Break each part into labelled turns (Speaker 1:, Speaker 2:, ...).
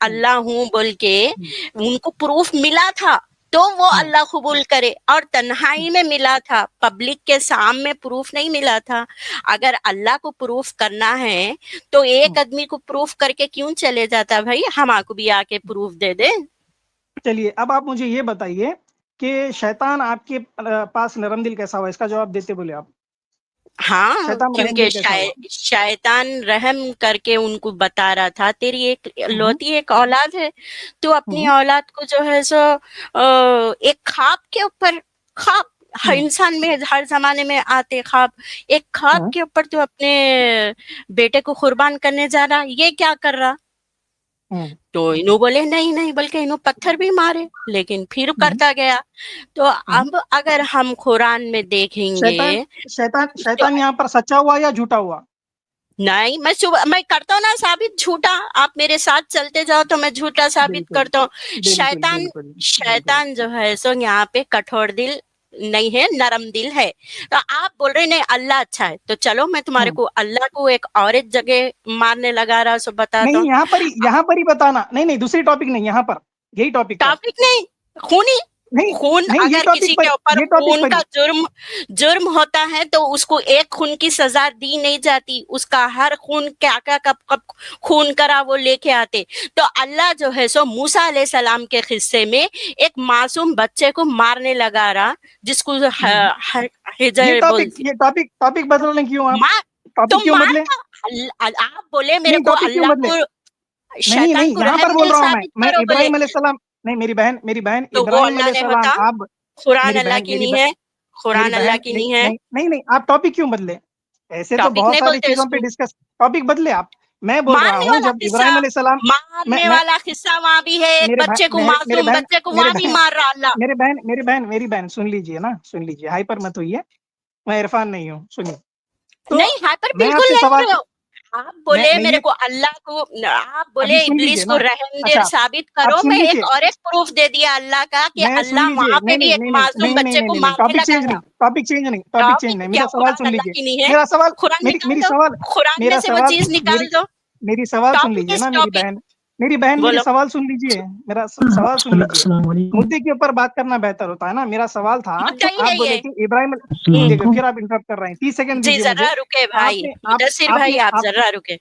Speaker 1: अल्लाह हूँ बोल के
Speaker 2: हम्म,
Speaker 1: उनको प्रूफ मिला था तो वो
Speaker 2: हम्म,
Speaker 1: अल्लाह कबूल करे, और तन्हाई में मिला था, पब्लिक के सामने प्रूफ नहीं मिला था। अगर अल्लाह को प्रूफ करना है तो एक
Speaker 2: हम्म।
Speaker 1: आदमी को प्रूफ करके क्यों चले जाता भाई, हमको भी आके प्रूफ दे दे।
Speaker 2: चलिए अब आप मुझे ये बताइए कि शैतान आपके पास नरम दिल कैसा हुआ, इसका जवाब देते बोले आप।
Speaker 1: हाँ,
Speaker 2: शैतान रहम
Speaker 1: क्योंकि
Speaker 2: दिल कैसा हुआ?
Speaker 1: शैतान रहम करके उनको बता रहा था तेरी एक
Speaker 2: हम्म,
Speaker 1: लौती एक औलाद है, तू अपनी
Speaker 2: हम्म,
Speaker 1: औलाद को जो है सो एक ख्वाब के ऊपर, ख्वाब हर
Speaker 2: हम्म,
Speaker 1: इंसान में हर जमाने में आते ख्वाब, एक ख्वाब
Speaker 2: हम्म,
Speaker 1: के ऊपर तू अपने बेटे को कुर्बान करने जा रहा, ये क्या कर रहा।
Speaker 2: हम्म,
Speaker 1: तो इन्हों बोले नहीं नहीं, बल्कि इन्हों पत्थर भी मारे, लेकिन फिर
Speaker 2: हम्म,
Speaker 1: करता गया। तो
Speaker 2: हम्म।
Speaker 1: अब अगर हम कुरान में देखेंगे
Speaker 2: शैतान शैतान
Speaker 1: तो
Speaker 2: शैतान यहाँ पर सच्चा हुआ या झूठा हुआ?
Speaker 1: नहीं, मैं सुबह मैं करता हूँ ना साबित झूठा, आप मेरे साथ चलते जाओ तो मैं झूठा साबित
Speaker 2: बिल्कुल,
Speaker 1: करता हूँ।
Speaker 2: बिल्कुल,
Speaker 1: शैतान
Speaker 2: बिल्कुल, बिल्कुल।
Speaker 1: शैतान जो है सो यहाँ पे कठोर दिल नहीं है, नरम दिल है। तो आप बोल रहे नहीं अल्लाह अच्छा है, तो चलो मैं तुम्हारे
Speaker 2: हम्म।
Speaker 1: को अल्लाह को एक औरत जगह मारने लगा रहा सो बताता
Speaker 2: नहीं,
Speaker 1: हूँ।
Speaker 2: यहाँ पर ही बताना। नहीं, नहीं, दूसरी टॉपिक नहीं, यहाँ पर, यही टॉपिक पर।
Speaker 1: टॉपिक नहीं, खूनी
Speaker 2: नहीं,
Speaker 1: खून,
Speaker 2: नहीं,
Speaker 1: अगर किसी के ऊपर
Speaker 2: ये टॉपिक
Speaker 1: खून
Speaker 2: पर
Speaker 1: का
Speaker 2: ही।
Speaker 1: जुर्म जुर्म होता है तो उसको एक खून की सजा दी नहीं जाती, उसका हर खून क्या क्या कब कब खून करा वो लेके आते। तो अल्लाह जो है सो मूसा अलैहिस्सलाम के किस्से में एक मासूम बच्चे को मारने लगा रहा, जिसको
Speaker 2: हम्म।
Speaker 1: हिजर बोलती
Speaker 2: टॉपिक बदलने क्यों आप?
Speaker 1: मार, तो
Speaker 2: टॉपिक क्यों बदले?
Speaker 1: मारना। आप बोले मेरे
Speaker 2: नहीं,
Speaker 1: को
Speaker 2: टॉपिक क्यों
Speaker 1: अल्लाह
Speaker 2: बदले?
Speaker 1: को,
Speaker 2: नहीं,
Speaker 1: शैतान
Speaker 2: नहीं,
Speaker 1: को
Speaker 2: यहाँ पर
Speaker 1: रहम
Speaker 2: बोल
Speaker 1: दिल
Speaker 2: रहा हूँ मैं
Speaker 1: साबित
Speaker 2: मैं
Speaker 1: करो बोले,
Speaker 2: इब्राहिम अलैहिस्सलाम। नहीं, मेरी बहन
Speaker 1: तो वो
Speaker 2: इब्राहिम
Speaker 1: अल्लाह ने
Speaker 2: अलैहिस्सलाम,
Speaker 1: होता।
Speaker 2: आप।
Speaker 1: कुरान
Speaker 2: मेरी
Speaker 1: अल्लाह
Speaker 2: बहन
Speaker 1: की
Speaker 2: मेरी
Speaker 1: नहीं
Speaker 2: बहन
Speaker 1: है,
Speaker 2: मेरी
Speaker 1: कुरान अल्लाह
Speaker 2: बहन
Speaker 1: की
Speaker 2: नहीं,
Speaker 1: नहीं है।
Speaker 2: नहीं, नहीं, नहीं, आप टॉपिक क्यों बदले? ऐसे तो
Speaker 1: टॉपिक
Speaker 2: बहुत
Speaker 1: नहीं
Speaker 2: सारी
Speaker 1: बोलते
Speaker 2: चीजों पे
Speaker 1: इसको,
Speaker 2: डिस्कस। टॉपिक बदले आप। मैं बोल रहा
Speaker 1: मारने
Speaker 2: हूँ
Speaker 1: वाला
Speaker 2: जब
Speaker 1: किस्सा,
Speaker 2: इब्राहिम अलैहिस्सलाम।
Speaker 1: मारने
Speaker 2: मैं
Speaker 1: वाला किस्सा वहां भी है, एक
Speaker 2: मेरे भाई
Speaker 1: बच्चे को,
Speaker 2: मेरे
Speaker 1: मासूम
Speaker 2: बहन
Speaker 1: बच्चे को
Speaker 2: मेरे
Speaker 1: वहां भी
Speaker 2: बहन
Speaker 1: मार रहा अल्लाह।
Speaker 2: मेरी बहन सुन लीजिए ना, सुन लीजिए, हाइपर मत होइए। मैं इरफान नहीं हूँ, सुनिए। तो
Speaker 1: नहीं हाइपर
Speaker 2: मैं
Speaker 1: बिल्कुल
Speaker 2: आपसे
Speaker 1: नहीं
Speaker 2: सवाल
Speaker 1: हो रहे हो। आप बोले
Speaker 2: मैं
Speaker 1: मेरे
Speaker 2: ये
Speaker 1: को अल्लाह को, आप
Speaker 2: अभी
Speaker 1: बोले
Speaker 2: सुन लीजिए
Speaker 1: इब्लिस को
Speaker 2: ना।
Speaker 1: रहम दिल
Speaker 2: अच्छा,
Speaker 1: साबित
Speaker 2: आप
Speaker 1: करो,
Speaker 2: सुन
Speaker 1: मैं एक
Speaker 2: लीजिए।
Speaker 1: और एक प्रूफ दे दिया अल्लाह का कि
Speaker 2: मैं सुन
Speaker 1: अल्लाह
Speaker 2: लीजिए।
Speaker 1: वहां पे
Speaker 2: नहीं,
Speaker 1: भी
Speaker 2: नहीं,
Speaker 1: एक
Speaker 2: नहीं, नहीं,
Speaker 1: मासूम
Speaker 2: नहीं, नहीं,
Speaker 1: बच्चे
Speaker 2: नहीं,
Speaker 1: को
Speaker 2: नहीं, नहीं,
Speaker 1: मारने
Speaker 2: टॉपिक
Speaker 1: लगा
Speaker 2: चेंज नहीं,
Speaker 1: था।
Speaker 2: टॉपिक चेंज
Speaker 1: टॉपिक
Speaker 2: नहीं,
Speaker 1: क्या,
Speaker 2: मेरा सवाल
Speaker 1: कुरान
Speaker 2: सुन
Speaker 1: अल्लाह
Speaker 2: लीजिए।
Speaker 1: की नहीं है?
Speaker 2: मेरा सवाल
Speaker 1: कुरान
Speaker 2: मेरी
Speaker 1: निकाल
Speaker 2: मेरी
Speaker 1: दो,
Speaker 2: सवाल
Speaker 1: कुरान में
Speaker 2: मेरा
Speaker 1: से वो
Speaker 2: सवाल
Speaker 1: चीज
Speaker 2: मेरी
Speaker 1: निकाल दो।
Speaker 2: मेरी सवाल सुन
Speaker 1: टॉपिक
Speaker 2: लीजिए
Speaker 1: इज
Speaker 2: ना,
Speaker 1: टॉपिक,
Speaker 2: मेरी
Speaker 1: बोलो।
Speaker 2: सवाल सुन लीजिए। मेरा सवाल सुन लीजिए।
Speaker 3: अस्सलाम वालेकुम।
Speaker 2: मुद्दे के ऊपर बात करना बेहतर होता है ना। मेरा सवाल था,
Speaker 1: मुद्दा ही
Speaker 2: आप
Speaker 1: नहीं
Speaker 2: बोले
Speaker 1: है।
Speaker 2: कि इब्राहिम।
Speaker 3: अस्सलाम
Speaker 1: हम्म,
Speaker 2: देखो,
Speaker 3: वालेकुम।
Speaker 2: फिर आप इंटरप्ट कर रहे हैं। 30 सेकंड
Speaker 1: जी
Speaker 2: दीजिए मुझे।
Speaker 1: जरा रुके भाई,
Speaker 2: आपने आप
Speaker 1: मुदस्सिर भाई
Speaker 2: आपने
Speaker 1: आप
Speaker 2: आप
Speaker 1: जरा रुके।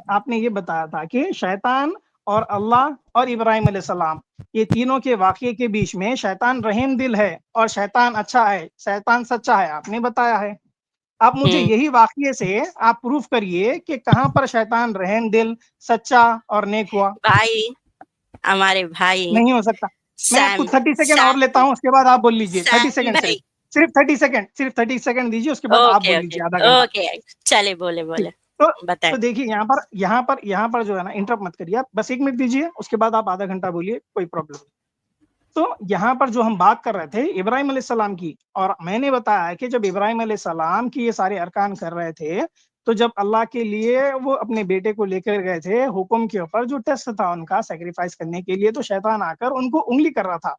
Speaker 2: आपने ये बताया था कि शैतान और अल्लाह और इब्राहिम अलैहिस्सलाम, ये तीनों के वाक़ये के बीच में शैतान रहीम दिल है और शैतान अच्छा है, शैतान सच्चा है, आपने बताया है। आप मुझे
Speaker 1: हम्म,
Speaker 2: यही वाक़ये से आप प्रूफ करिए कि कहाँ पर शैतान रहीम दिल, सच्चा और नेक हुआ।
Speaker 1: भाई, हमारे भाई,
Speaker 2: नहीं हो सकता। मैं आपको
Speaker 1: सैम
Speaker 2: 30 सेकंड और लेता
Speaker 1: सैम
Speaker 2: हूँ, उसके बाद आप बोल लीजिए। 30
Speaker 1: सैम
Speaker 2: सेकंड सिर्फ।
Speaker 1: भाई,
Speaker 2: सिर्फ 30 सेकंड दीजिए, उसके बाद आप
Speaker 1: ओके
Speaker 2: बोल
Speaker 1: ओके
Speaker 2: लीजिए आधा घंटा।
Speaker 1: ओके, चले बोले
Speaker 2: ठीक।
Speaker 1: बोले,
Speaker 2: तो
Speaker 1: बताए।
Speaker 2: देखिए, यहाँ पर जो है ना, इंटरप्ट मत करिए आप, बस 1 मिनट दीजिए, उसके बाद आप आधा घंटा बोलिए, कोई प्रॉब्लम नहीं। तो यहाँ पर जो हम बात कर रहे थे इब्राहिम अलैहिस्सलाम की, और मैंने बताया कि जब इब्राहिम अलैहिस्सलाम की ये सारे अरकान कर रहे थे, तो जब अल्लाह के लिए वो अपने बेटे को लेकर गए थे हुक्म के ऊपर, जो टेस्ट था उनका सैक्रिफाइस करने के लिए, तो शैतान आकर उनको उंगली कर रहा था,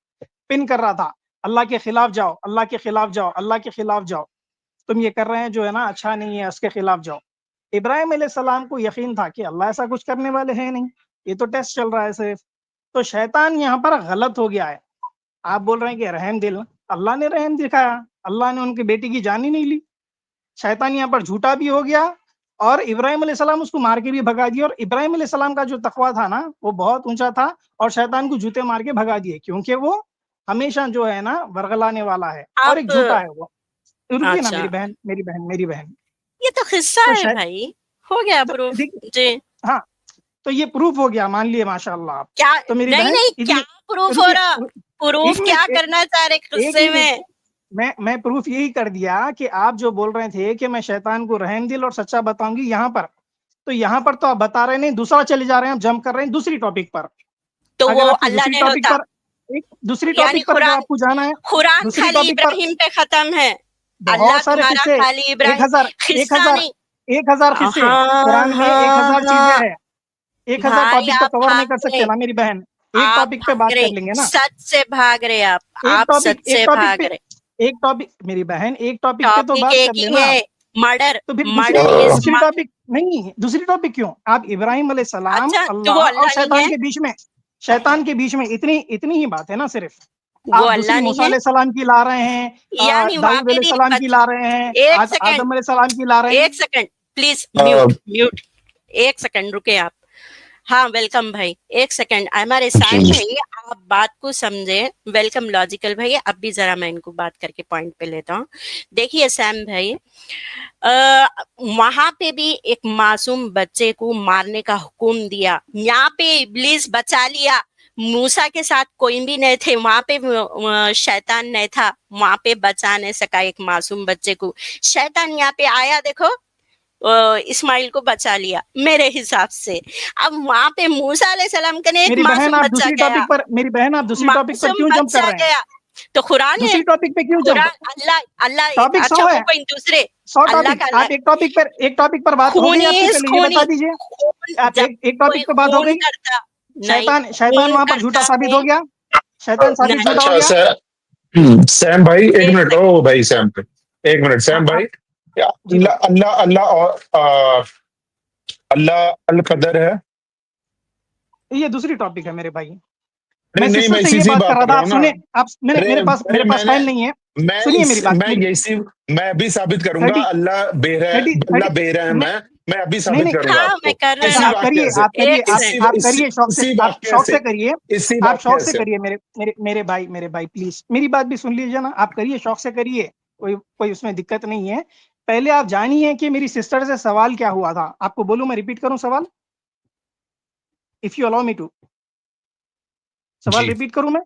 Speaker 2: पिन कर रहा था, अल्लाह के खिलाफ जाओ, अल्लाह के खिलाफ जाओ, अल्लाह के खिलाफ जाओ, तुम ये कर रहे हैं जो है ना अच्छा नहीं है, उसके खिलाफ जाओ। इब्राहिम अलैहिस्सलाम को यकीन था कि अल्लाह ऐसा कुछ करने वाले हैं नहीं, ये तो टेस्ट चल रहा है सिर्फ। तो शैतान यहाँ पर गलत हो गया है। आप बोल रहे हैं कि रहम दिल, अल्लाह ने रहम दिखाया, अल्लाह ने उनकी बेटी की जान ही नहीं ली। शैतान यहाँ पर झूठा भी हो गया, और इब्राहिम अलैहिस्सलाम उसको मार के भी भगा दिया, और इब्राहिम अलैहिस्सलाम का जो तकवा था ना, वो बहुत ऊंचा था, और शैतान को जूते मार के भगा दिए, क्योंकि वो हमेशा जो है ना वर्गलाने वाला है, और एक
Speaker 1: आप,
Speaker 2: झूठा है वो। रुकिए ना,
Speaker 1: अच्छा,
Speaker 2: मेरी बहन।
Speaker 1: ये तो किस्सा
Speaker 2: तो
Speaker 1: है
Speaker 2: शायद,
Speaker 1: भाई, हो गया
Speaker 2: तो
Speaker 1: प्रूफ।
Speaker 2: देखिए,
Speaker 1: जी,
Speaker 2: हाँ, तो ये प्रूफ हो गया, मान लिए माशाअल्लाह आप।
Speaker 1: क्या,
Speaker 2: तो मेरी
Speaker 1: नहीं
Speaker 2: बहन
Speaker 1: नहीं, क्या
Speaker 2: इतनी,
Speaker 1: प्रूफ हो
Speaker 2: रुकिए,
Speaker 1: रहा,
Speaker 2: एक
Speaker 1: प्रूफ क्या
Speaker 2: मिनट,
Speaker 1: करना चाह रहे
Speaker 2: एक
Speaker 1: किस्से
Speaker 2: मिनट,
Speaker 1: में।
Speaker 2: मैं प्रूफ यही कर दिया कि आप जो बोल रहे थे कि मैं शैतान को रहम दिल और सच्चा बताऊंगी यहाँ पर, तो यहाँ पर तो आप बता रहे नहीं, दूसरा चले जा रहे हैं, आप जंप कर रहे हैं दूसरी टॉपिक पर।
Speaker 1: तो वो
Speaker 2: अगर आपको
Speaker 1: अल्लाह
Speaker 2: दूसरी
Speaker 1: ने
Speaker 2: टॉपिक
Speaker 1: होता,
Speaker 2: पर, एक दूसरी
Speaker 1: यानी
Speaker 2: टॉपिक पर अगर
Speaker 1: कुरान,
Speaker 2: आपको जाना है,
Speaker 1: कुरान
Speaker 2: दूसरी
Speaker 1: खाली
Speaker 2: टॉपिक पर,
Speaker 1: इब्राहिम पे खत्म है, अल्लाह
Speaker 2: बहुत सारे
Speaker 1: तुम्हारा
Speaker 2: किस्से,
Speaker 1: खाली
Speaker 2: एक
Speaker 1: इब्राहिम,
Speaker 2: हजार एक
Speaker 1: किस्सा
Speaker 2: हजार
Speaker 1: नहीं।
Speaker 2: 1000 किस्से,
Speaker 1: हाँ
Speaker 2: कुरान में 1000 चीजें
Speaker 1: हाँ,
Speaker 2: हैं। 1000
Speaker 1: भाई
Speaker 2: टॉपिक तो
Speaker 1: आप
Speaker 2: कवर नहीं कर
Speaker 1: भाग
Speaker 2: सकते
Speaker 1: रहे,
Speaker 2: ना मेरी बहन। एक
Speaker 1: आप
Speaker 2: टॉपिक पे
Speaker 1: भाग
Speaker 2: बात
Speaker 1: रहे,
Speaker 2: कर लेंगे ना।
Speaker 1: सच से भाग रहे आप
Speaker 2: एक टॉपिक
Speaker 1: सच
Speaker 2: एक
Speaker 1: से
Speaker 2: टॉपिक
Speaker 1: भाग
Speaker 2: पे
Speaker 1: रहे।
Speaker 2: एक टॉपिक मेरी बहन, एक टॉपिक पे तो
Speaker 1: टॉपिक
Speaker 2: बात
Speaker 1: एक
Speaker 2: कर
Speaker 1: ही
Speaker 2: लेना
Speaker 1: है,
Speaker 2: आप।
Speaker 1: मर्डर
Speaker 2: तो फिर
Speaker 1: मर्डर इज
Speaker 2: दूसरी टॉपिक नहीं, दूसरी टॉपिक क्यों? आप इब्राहिम अलैहिस्सलाम,
Speaker 1: अच्छा, तो वो
Speaker 2: अल्लाह और
Speaker 1: अल्लाह नहीं
Speaker 2: शैतान
Speaker 1: है?
Speaker 2: के बीच में, शैतान के बीच में इतनी इतनी ही बात है ना सिर्फ।
Speaker 1: वो
Speaker 2: आप दूसरी
Speaker 1: अल्लाह नहीं
Speaker 2: मूसा
Speaker 1: है?
Speaker 2: अलैहिस्सलाम की ला रहे हैं,
Speaker 1: यानी वहां
Speaker 2: दाऊद
Speaker 1: पे भी
Speaker 2: अलैहिस्सलाम की ला रहे हैं,
Speaker 1: एक सेकंड,
Speaker 2: आदम अलैहिस्सलाम की ला रहे हैं।
Speaker 1: एक सेकंड प्लीज, म्यूट म्यूट, एक सेकंड रुके आप। हाँ वेलकम भाई, एक सेकंड हमारे सैम भाई, आप बात को समझे। वेलकम लॉजिकल भाई, अब भी जरा मैं इनको बात करके पॉइंट पे लेता हूँ। देखिए सैम भाई, वहां पे भी एक मासूम बच्चे को मारने का हुक्म दिया, यहाँ पे इब्लीस बचा लिया। मूसा के साथ कोई भी नहीं थे वहां पे, शैतान नहीं था वहां पे, बचा नहीं सका एक मासूम बच्चे को। शैतान यहाँ पे आया, देखो इस्माइल को बचा लिया मेरे हिसाब से। अब वहां पे मूसा अलैहिस्सलाम का एक
Speaker 2: मेरी बहन,
Speaker 1: मासूम
Speaker 2: आप
Speaker 1: बच्चा
Speaker 2: दूसरी
Speaker 1: गया,
Speaker 2: टॉपिक पर, मेरी बहन आप दूसरी टॉपिक पर
Speaker 1: मासूम
Speaker 2: क्यों जंप कर
Speaker 1: बच्चा
Speaker 2: रहे हैं?
Speaker 1: गया। तो कुरान है,
Speaker 2: दूसरी टॉपिक पे क्यों जंप?
Speaker 1: कुरान, अल्लाह अल्लाह
Speaker 2: टॉपिक
Speaker 1: अच्छा
Speaker 2: 100
Speaker 1: वो
Speaker 2: है,
Speaker 1: कोई दूसरे
Speaker 2: 100
Speaker 1: अल्लाह
Speaker 2: टॉपिक।
Speaker 1: का अल्लाह
Speaker 2: आप एक टॉपिक पर बात हो गई आपकी,
Speaker 1: खूनी
Speaker 2: पहले ये
Speaker 1: खूनी
Speaker 2: बता दीजिए।
Speaker 1: खून,
Speaker 2: आप
Speaker 1: जब
Speaker 2: एक
Speaker 1: कोई
Speaker 2: टॉपिक पे बात हो
Speaker 1: खून
Speaker 2: गई।
Speaker 1: करता नहीं,
Speaker 2: शैतान, शैतान
Speaker 1: खून
Speaker 2: वहां पर झूठा
Speaker 1: करता
Speaker 2: साबित
Speaker 1: है
Speaker 2: हो गया, शैतान साबित
Speaker 1: नहीं।
Speaker 2: झूठा हो
Speaker 3: अच्छा
Speaker 2: गया।
Speaker 3: सैम भाई एक
Speaker 1: एक
Speaker 3: मिनट,
Speaker 1: सेकंड,
Speaker 3: ओ भाई सैम भाई एक मिनट,
Speaker 2: हाँ
Speaker 3: सैम भाई, क्या
Speaker 2: जी
Speaker 3: अल्लाह
Speaker 2: भाई,
Speaker 3: अल्लाह अल्लाह और अल्लाह अल कदर है?
Speaker 2: ये दूसरी टॉपिक है मेरे भाई।
Speaker 3: अरे
Speaker 2: मैं
Speaker 3: नहीं,
Speaker 2: सिस्टर
Speaker 3: मैं
Speaker 2: से
Speaker 3: इसी
Speaker 2: ये
Speaker 3: से
Speaker 2: बात कर
Speaker 3: बात
Speaker 2: रहा
Speaker 3: कर
Speaker 2: था,
Speaker 3: रहा
Speaker 2: आप
Speaker 3: हूँ ना।
Speaker 2: सुने। आप मैंने,
Speaker 3: अरे
Speaker 2: मेरे
Speaker 3: अरे
Speaker 2: पास टाइम नहीं है। सुनिए मेरी बात,
Speaker 3: मैं
Speaker 2: मेरी
Speaker 3: यही मैं अभी साबित करूंगा
Speaker 2: 30
Speaker 3: अल्लाह30 अल्लाह
Speaker 2: 30
Speaker 3: बेरहम
Speaker 2: नहीं
Speaker 3: है। मैं अभी
Speaker 2: नहीं
Speaker 3: साबित
Speaker 2: नहीं,
Speaker 3: करूंगा
Speaker 1: हाँ मैं
Speaker 3: आपको
Speaker 1: कर रहा
Speaker 3: इसी
Speaker 1: हूँ,
Speaker 2: आप करिए,
Speaker 3: वाक्य से,
Speaker 2: आप करिए,
Speaker 1: एक
Speaker 3: इसी
Speaker 1: सेकंड,
Speaker 2: आप
Speaker 3: इसी
Speaker 2: करिए शौक से,
Speaker 3: इसी
Speaker 2: आप
Speaker 3: वाक्य
Speaker 2: शौक
Speaker 3: से
Speaker 2: से करिए,
Speaker 3: इसी
Speaker 2: आप शौक
Speaker 3: वाक्य
Speaker 2: से
Speaker 3: से
Speaker 2: करिए मेरे मेरे मेरे भाई प्लीज मेरी बात भी सुन लीजिए ना। आप करिए, शौक से करिए, कोई कोई उसमें दिक्कत नहीं है। पहले आप जानिए कि मेरी सिस्टर से सवाल क्या हुआ था। आपको बोलूं, मैं रिपीट करूं सवाल, if you allow me to, सवाल
Speaker 3: जी
Speaker 2: रिपीट करूं मैं?